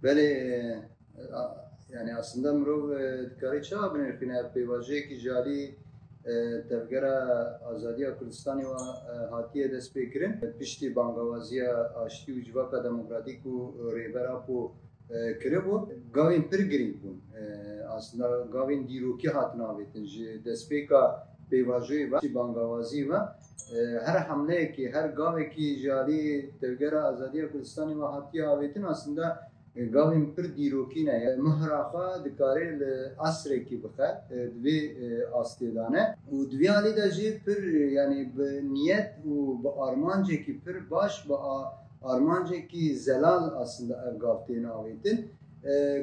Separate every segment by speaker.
Speaker 1: Beli yani aslında mirov dikarî çawa binêrxîne pêvajiyekî jarî tevgera azadiya Kurdistanê wa hatiye dest pêkirin piştî bangewaziya aştî û civaka demokratîk û rêbera ku kiribû gavên pir girîng bûn. Aslında gavên dîrokî hatin avêtin ji destpêka pêvajoyê ve bangewazî ve her hemleyekî, her gavekî jarî tevgera azadiya Kurdistanê ve hatiye avêtin aslında gavên pir dîrokî ne. Mihra xwe dikarê li esrekî bixe di vê astêdane û di vê alî de jî pir yani bi niyet û bi armancekî pir baş bi armancekî zelal aslında ev gav tên avêtin.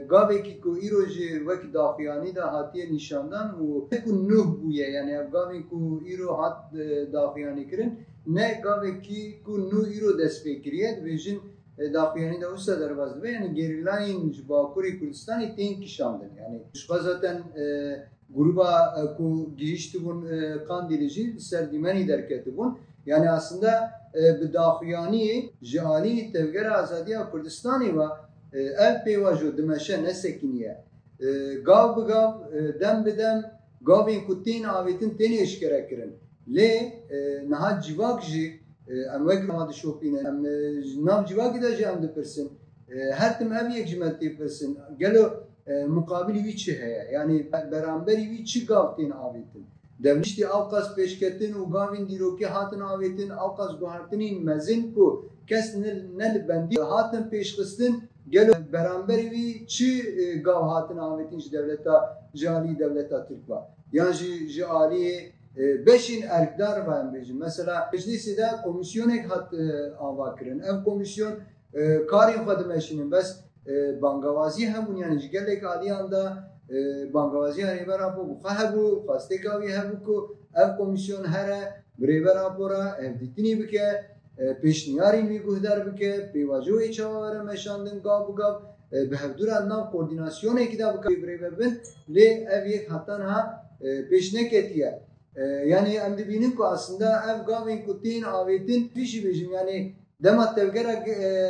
Speaker 1: Gavekî ku îro jî wekî daxuyanî de hatiye nîşandan û ku nuh bûye yani ev gavên ku îro hat daxuyanî kirin ne gavekî ku nuh îro dest pê kiriye dibêjin daxuyanî de wisa derbas dibe yani gerîlayên ji Bakurê Kurdistanê tên kişandin. Yani xwe zaten gruba ku gihîştibûn Kandîlê jî ser dîmenî derketibûn. Yani aslında bi daxuyaniyê ji aliyê tevgera azadiya Kurdistanê ve ev pêvajo dimeşe nesekiniye. Gav bi gav, dem bi dem gavên ku tên avêtin tenê eşkere kirin. Lê niha civak jî em wek ma dişopîne, em nav civakî de jî em dipirsin. Her tim ev yek ji me têpirsin. Gelo muqabilî wî çi heye? Yani beramberî wî çi gav tên avêtin? Devletî awqas pêşketin û gavên dîrokî hatin avêtin, awqas guhartinên mezin ku kes ne li bendî hatin pêşxistin gelo beramberî wî çi gav hatin avêtin ji devleta ji alî devleta Tirk ve yan ji aliyê beşên erkdar ve em bêjin. Mesela meclisê de komîsyonek hat ava kirin. Ev komîsyon karên xwe dimeşînin bes bangewazî hebûn yani ji gelek aliyan da bangewaziya rêbera xwe bixwe hebû, xwasteka wî hebû ku ev komîsyon here bi rêbera pora ev dîtinî bike, pêşniyarên wî guhdar bike, pêvajoyê çawa were meşandin gav bi gav bi hevdûra nav koordînasyonekî de bike birêve bin lê ev yek heta niha pêş neketiye. Yani em dibînin ku aslında ev gavên ku tên avêtin pîşî bêjim yani dema tevgera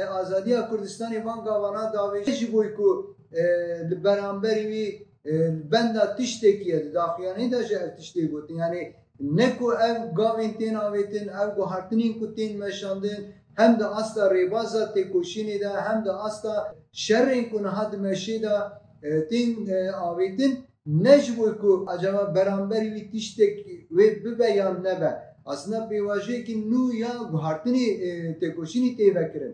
Speaker 1: azadiya Kurdistanê van gavana davêjî ji bo ku li beramberî wî benda tiştekî ye di daxuyanî de ji ev tiştê gotin yani ne ku ev gavên tên avêtin ev guhartinên ku tên meşandin hem de asla rêbaza têkoşînê de hem de asla şerrên ku niha dimeşê de tên avêtin ne ji bo ku acaba beramberî wî tiştek wê bibe yan nebe. Aslında pêvajiyekî nû ya guhartinê têkoşînê tê vekirin.